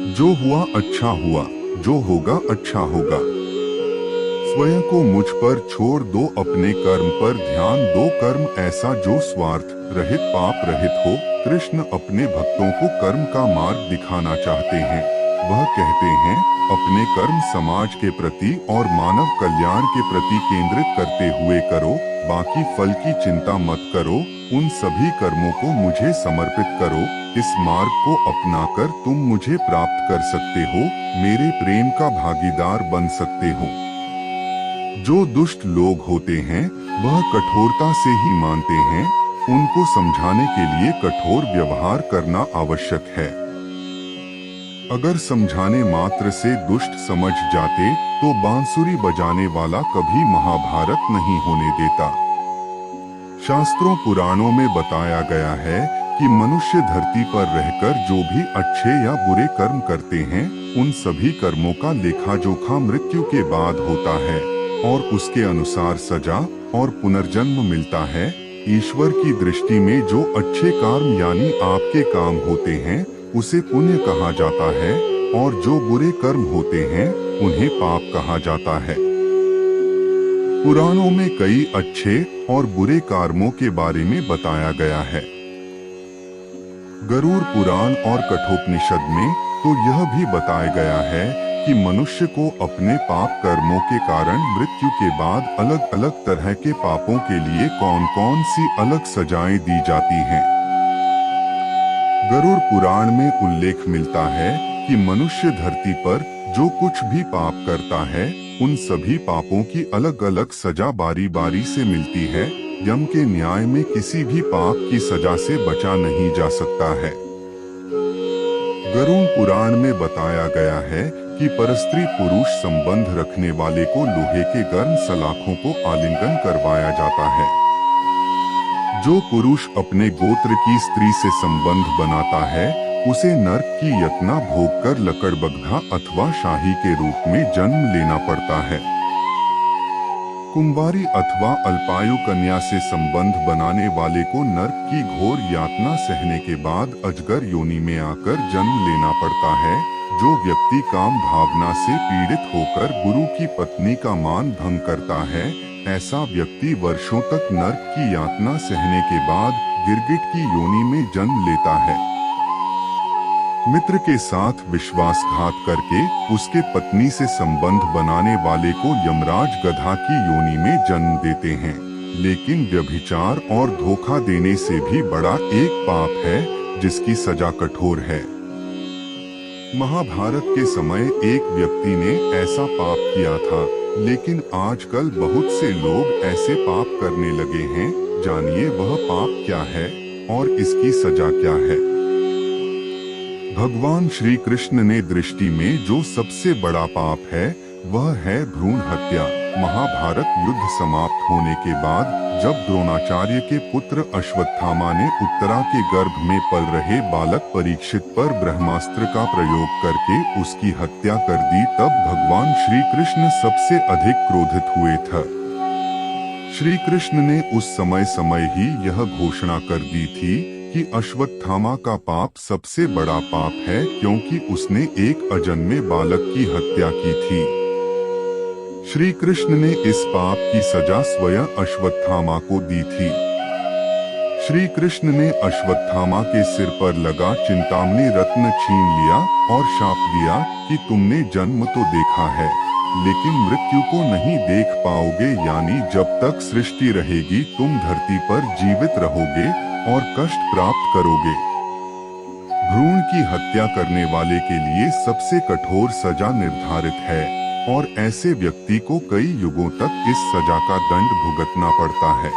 जो हुआ अच्छा हुआ, जो होगा अच्छा होगा। स्वयं को मुझ पर छोड़ दो, अपने कर्म पर ध्यान दो। कर्म ऐसा जो स्वार्थ रहित पाप रहित हो। कृष्ण अपने भक्तों को कर्म का मार्ग दिखाना चाहते हैं। वह कहते हैं, अपने कर्म समाज के प्रति और मानव कल्याण के प्रति केंद्रित करते हुए करो, बाकी फल की चिंता मत करो। उन सभी कर्मों को मुझे समर्पित करो। इस मार्ग को अपनाकर तुम मुझे प्राप्त कर सकते हो, मेरे प्रेम का भागीदार बन सकते हो। जो दुष्ट लोग होते हैं वह कठोरता से ही मानते हैं। उनको समझाने के लिए कठोर व्यवहार करना आवश्यक है। अगर समझाने मात्र से दुष्ट समझ जाते तो बांसुरी बजाने वाला कभी महाभारत नहीं होने देता। शास्त्रों पुराणों में बताया गया है कि मनुष्य धरती पर रहकर जो भी अच्छे या बुरे कर्म करते हैं, उन सभी कर्मों का लेखा जोखा मृत्यु के बाद होता है और उसके अनुसार सजा और पुनर्जन्म मिलता है। ईश्वर की दृष्टि में जो अच्छे कर्म यानी आपके काम होते हैं उसे पुण्य कहा जाता है और जो बुरे कर्म होते हैं उन्हें पाप कहा जाता है। पुराणों में कई अच्छे और बुरे कर्मों के बारे में बताया गया है। गरुड़ पुराण और कठोपनिषद में तो यह भी बताया गया है कि मनुष्य को अपने पाप कर्मों के कारण मृत्यु के बाद अलग अलग तरह के पापों के लिए कौन कौन सी अलग सजाएं दी जाती हैं। गरुड़ पुराण में उल्लेख मिलता है कि मनुष्य धरती पर जो कुछ भी पाप करता है उन सभी पापों की अलग अलग सजा बारी बारी से मिलती है। यम के न्याय में किसी भी पाप की सजा से बचा नहीं जा सकता है। गरुड़ पुराण में बताया गया है कि परस्त्री पुरुष संबंध रखने वाले को लोहे के गर्म सलाखों को आलिंगन करवाया जाता है। जो पुरुष अपने गोत्र की स्त्री से संबंध बनाता है उसे नर्क की यातना भोगकर लकड़बग्घा अथवा शाही के रूप में जन्म लेना पड़ता है। कुंवारी अथवा अल्पायु कन्या से संबंध बनाने वाले को नर्क की घोर यातना सहने के बाद अजगर योनि में आकर जन्म लेना पड़ता है। जो व्यक्ति काम भावना से पीड़ित होकर गुरु की पत्नी का मान भंग करता है, ऐसा व्यक्ति वर्षों तक नर्क की यातना सहने के बाद गिरगिट की योनि में जन्म लेता है। मित्र के साथ विश्वासघात करके उसके पत्नी से संबंध बनाने वाले को यमराज गधा की योनि में जन्म देते हैं। लेकिन व्यभिचार और धोखा देने से भी बड़ा एक पाप है जिसकी सजा कठोर है। महाभारत के समय एक व्यक्ति ने ऐसा पाप किया था, लेकिन आजकल बहुत से लोग ऐसे पाप करने लगे हैं। जानिए वह पाप क्या है और इसकी सजा क्या है। भगवान श्री कृष्ण ने दृष्टि में जो सबसे बड़ा पाप है वह है भ्रूण हत्या। महाभारत युद्ध समाप्त होने के बाद जब द्रोणाचार्य के पुत्र अश्वत्थामा ने उत्तरा के गर्भ में पल रहे बालक परीक्षित पर ब्रह्मास्त्र का प्रयोग करके उसकी हत्या कर दी, तब भगवान श्री कृष्ण सबसे अधिक क्रोधित हुए थे। श्री कृष्ण ने उस समय ही यह घोषणा कर दी थी कि अश्वत्थामा का पाप सबसे बड़ा पाप है, क्योंकि उसने एक अजन्मे बालक की हत्या की थी। श्री कृष्ण ने इस पाप की सजा स्वयं अश्वत्थामा को दी थी। श्री कृष्ण ने अश्वत्थामा के सिर पर लगा चिंतामणि रत्न छीन लिया और शाप दिया कि तुमने जन्म तो देखा है लेकिन मृत्यु को नहीं देख पाओगे, यानी जब तक सृष्टि रहेगी तुम धरती पर जीवित रहोगे और कष्ट प्राप्त करोगे। भ्रूण की हत्या करने वाले के लिए सबसे कठोर सजा निर्धारित है और ऐसे व्यक्ति को कई युगों तक इस सजा का दंड भुगतना पड़ता है।